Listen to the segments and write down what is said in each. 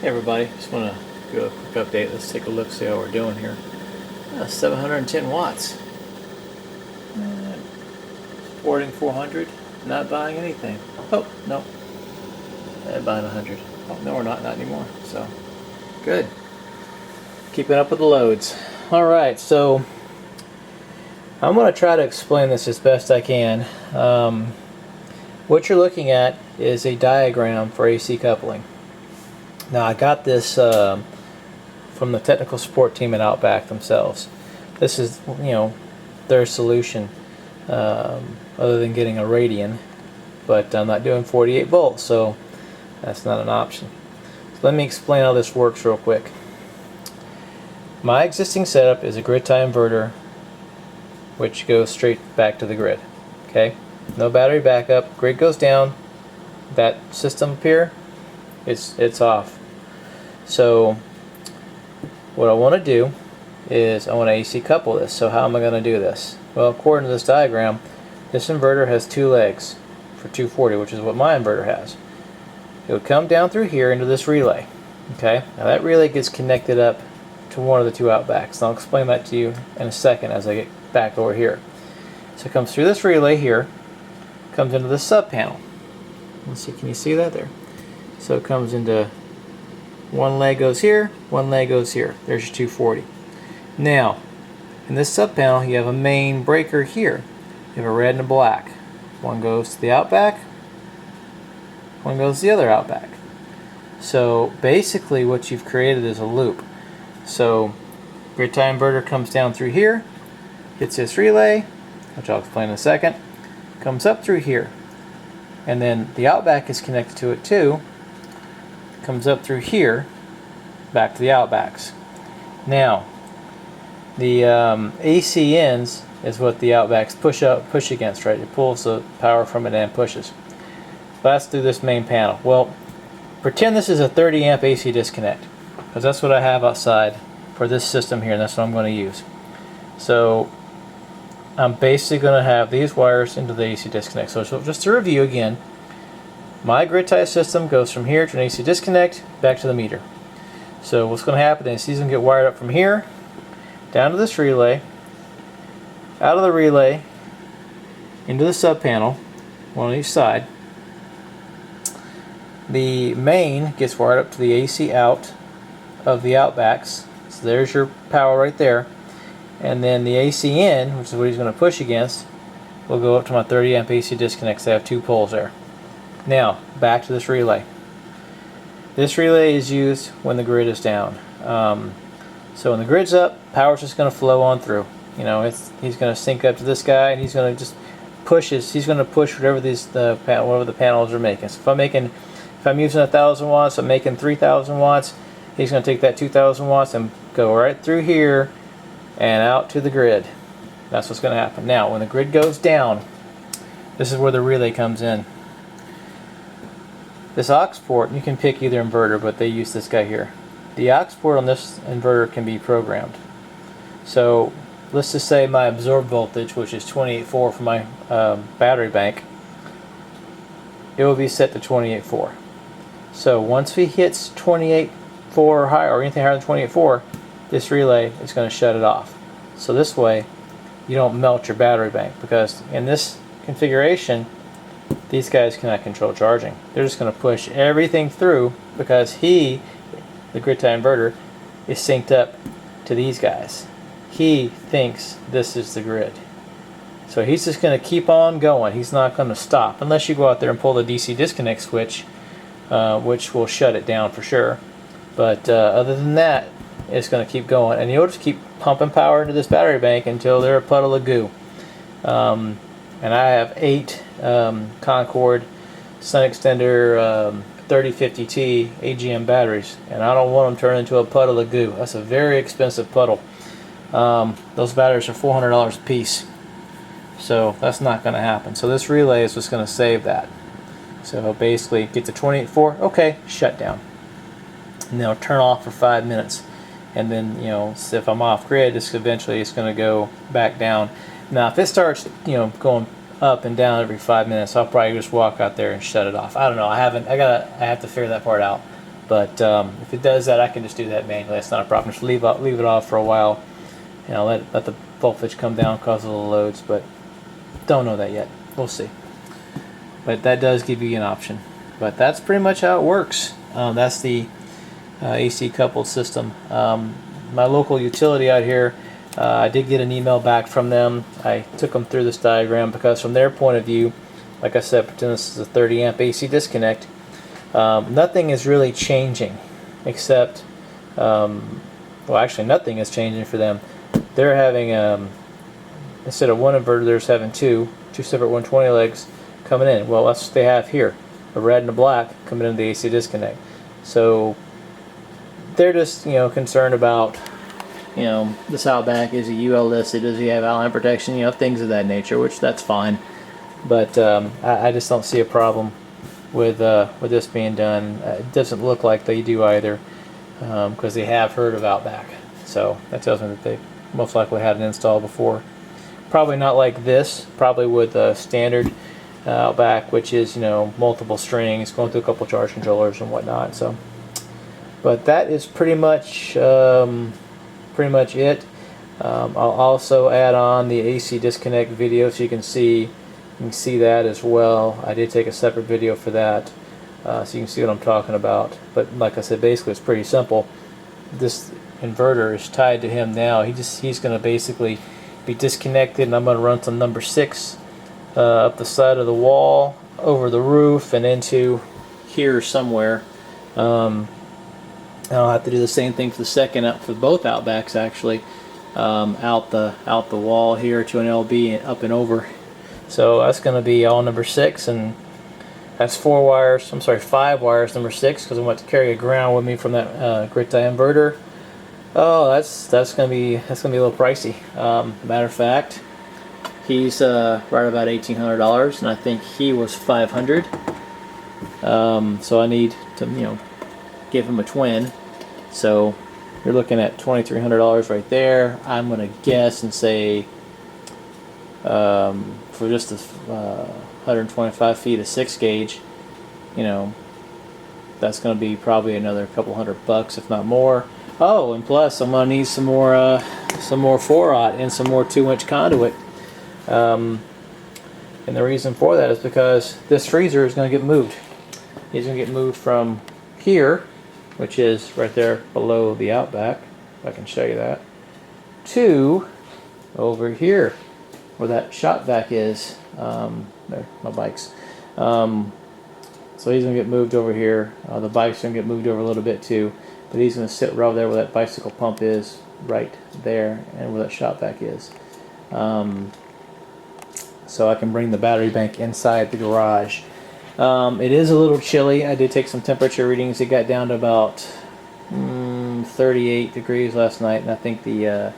Hey everybody, just want to do a quick update. Let's take a look, see how we're doing here. 710 watts. Supporting 400. Not buying anything. Oh, no. Buying 100. Oh, no, we're not anymore. So, good. Keeping up with the loads. Alright, so I'm going to try to explain this as best I can. What you're looking at is a diagram for AC coupling. Now I got this from the technical support team at Outback themselves. This is, their solution other than getting a Radian, but I'm not doing 48 volts, so that's not an option. So let me explain how this works real quick. My existing setup is a grid tie inverter, which goes straight back to the grid. Okay, no battery backup. Grid goes down. That system up here, it's off. So what I want to do is I want to AC couple this. So how am I going to do this? Well, according to this diagram, this inverter has two legs for 240, which is what my inverter has. It would come down through here into this relay. Okay, now that relay gets connected up to one of the two Outbacks, and I'll explain that to you in a second as I get back over here. So it comes through this relay here, comes into the sub panel. Let's see, can you see that there? So it comes into one leg goes here, one leg goes here. There's your 240. Now, in this sub panel, you have a main breaker here. You have a red and a black. One goes to the Outback, one goes to the other Outback. So basically what you've created is a loop. So grid tie inverter comes down through here, hits this relay, which I'll explain in a second, comes up through here, and then the Outback is connected to it too, comes up through here, back to the Outbacks. Now, the ACNs is what the Outbacks push against, right? It pulls the power from it and pushes. That's through this main panel. Well, pretend this is a 30 amp AC disconnect, because that's what I have outside for this system here, and that's what I'm going to use. So I'm basically going to have these wires into the AC disconnect. So just to review again, my grid tie system goes from here to an AC disconnect back to the meter. So what's going to happen is these are going to get wired up from here down to this relay, out of the relay into the sub panel, one on each side. The main gets wired up to the AC out of the Outbacks. So there's your power right there. And then the AC in, which is what he's going to push against, will go up to my 30 amp AC disconnect. So I have two poles there. Now, back to this relay. This relay is used when the grid is down. So when the grid's up, power's just going to flow on through. He's going to sync up to this guy, and he's going to just he's going to push whatever whatever the panels are making. So if I'm using 1,000 watts, I'm making 3,000 watts. He's going to take that 2,000 watts and go right through here and out to the grid. That's what's going to happen. Now, when the grid goes down, this is where the relay comes in. This aux port, you can pick either inverter, but they use this guy here. The aux port on this inverter can be programmed. So let's just say my absorbed voltage, which is 28.4 for my battery bank, it will be set to 28.4. So once he hits 28.4 or higher, or anything higher than 28.4, this relay is going to shut it off. So this way you don't melt your battery bank, because in this configuration these guys cannot control charging. They're just going to push everything through, because the grid tie inverter, is synced up to these guys. He thinks this is the grid. So he's just going to keep on going. He's not going to stop unless you go out there and pull the DC disconnect switch, which will shut it down for sure. But other than that, it's going to keep going. And you'll just keep pumping power into this battery bank until they're a puddle of goo. And I have 8 Concord Sun Extender 3050T AGM batteries, and I don't want them turned into a puddle of goo. That's a very expensive puddle. Those batteries are $400 a piece, so that's not going to happen. So this relay is just going to save that. So basically get to 28.4, okay, shut down. And they'll turn off for 5 minutes, and then if I'm off grid, eventually it's going to go back down. Now if it starts going up and down every 5 minutes, I'll probably just walk out there and shut it off. I don't know. I have to figure that part out. But if it does that, I can just do that manually. That's not a problem. Just leave it off for a while. You know, let the voltage come down, cause a little loads, but don't know that yet. We'll see. But that does give you an option. But that's pretty much how it works. That's the AC coupled system. My local utility out here, I did get an email back from them. I took them through this diagram because from their point of view, like I said, pretend this is a 30 amp AC disconnect. Nothing is really changing except, well, actually nothing is changing for them. They're having, instead of one inverter, they're just having two separate 120 legs coming in. Well, that's what they have here, a red and a black coming into the AC disconnect. So they're just, you know, concerned about, you know, this Outback, is he UL listed, does he have outline protection, you know, things of that nature, which that's fine. But I just don't see a problem with this being done. It doesn't look like they do either, because they have heard of Outback. So that tells me that they most likely had an install before. Probably not like this, probably with standard Outback, which is, you know, multiple strings going through a couple charge controllers and whatnot. So, but that is pretty much it. I'll also add on the AC disconnect video so you can see that as well. I did take a separate video for that, so you can see what I'm talking about. But like I said, basically it's pretty simple. This inverter is tied to him now. He's going to basically be disconnected, and I'm going to run some number 6 up the side of the wall, over the roof, and into here somewhere. I'll have to do the same thing for the second, for both Outbacks actually, out the wall here to an LB and up and over. So that's going to be all number 6, and that's 5 wires number 6, because I want to carry a ground with me from that grid tie inverter. Oh, that's going to be a little pricey. Matter of fact, he's right about $1,800, and I think he was $500. So I need to, you know, give him a twin. So you're looking at $2,300 right there. I'm going to guess and say, for just the 125 feet of 6 gauge, you know, that's going to be probably another couple $100, if not more. Oh, and plus I'm going to need some more 4-aught and some more 2-inch conduit. And the reason for that is because this freezer is going to get moved. He's going to get moved from here, which is right there below the Outback, if I can show you that, to over here where that shop vac is. There, my bikes. So he's going to get moved over here. The bike's going to get moved over a little bit too, but he's going to sit right over there where that bicycle pump is, right there, and where that shop vac is. So I can bring the battery bank inside the garage. It is a little chilly. I did take some temperature readings. It got down to about 38 degrees last night, and I think the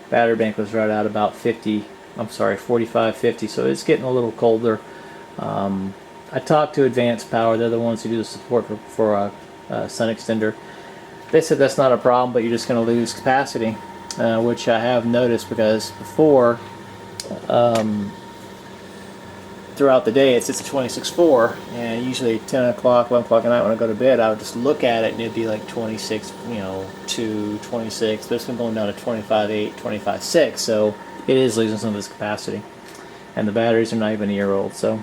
battery bank was right at about 45, 50, so it's getting a little colder. I talked to Advanced Power. They're the ones who do the support for sun extender. They said that's not a problem, but you're just going to lose capacity, which I have noticed, because before, throughout the day, it sits at 26.4, and usually 10 o'clock, 11 o'clock at night when I go to bed, I would just look at it and it'd be like 26, you know, 2, 26, but it's been going down to 25.8, 25.6, so it is losing some of its capacity, and the batteries are not even a year old. So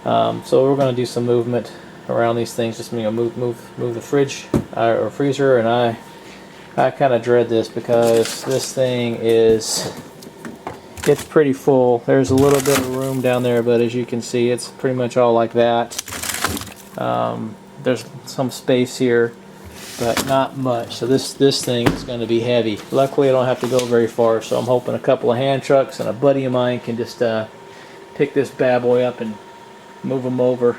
we're going to do some movement around these things, just, you know, move the fridge or freezer, and I kind of dread this because this thing it's pretty full. There's a little bit of room down there, but as you can see, it's pretty much all like that. There's some space here, but not much. So this thing is going to be heavy. Luckily, I don't have to go very far, so I'm hoping a couple of hand trucks and a buddy of mine can just pick this bad boy up and move them over.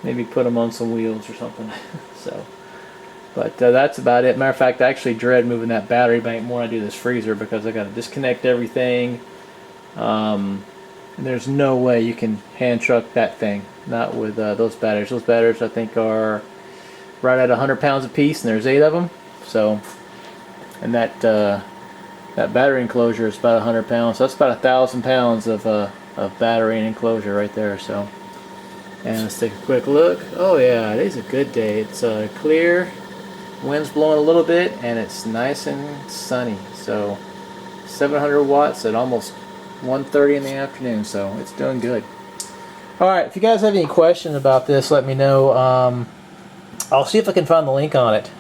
Maybe put them on some wheels or something. So, but that's about it. Matter of fact, I actually dread moving that battery bank more than I do this freezer, because I got to disconnect everything. And there's no way you can hand truck that thing, not with those batteries. Those batteries, I think, are right at 100 pounds a piece, and there's 8 of them. So, and that battery enclosure is about 100 pounds. So that's about 1,000 pounds of battery and enclosure right there. So And let's take a quick look. Oh yeah, it is a good day. It's clear, wind's blowing a little bit, and it's nice and sunny. So 700 watts at almost 1:30 in the afternoon, so it's doing good. Alright, if you guys have any questions about this, let me know. I'll see if I can find the link on it.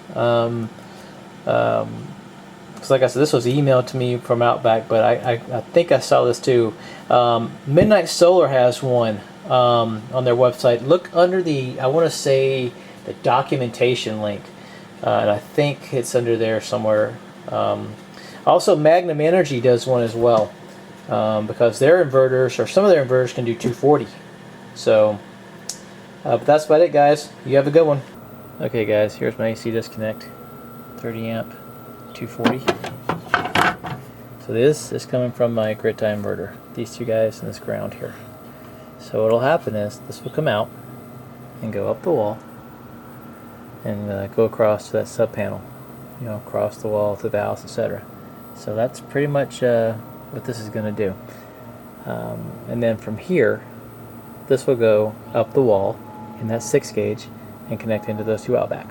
Because like I said, this was emailed to me from Outback, but I think I saw this too. Midnight Solar has one on their website. Look under the, I want to say, the documentation link. And I think it's under there somewhere. Also, Magnum Energy does one as well. Because their inverters, or some of their inverters, can do 240. So, but that's about it, guys. You have a good one. Okay, guys, here's my AC disconnect. 30 amp, 240. So this is coming from my grid tie inverter. These two guys and this ground here. So what'll happen is this will come out and go up the wall and go across to that sub panel. You know, across the wall to the valves, etc. So that's pretty much what this is going to do. And then from here, this will go up the wall in that 6 gauge and connect into those two Outbacks.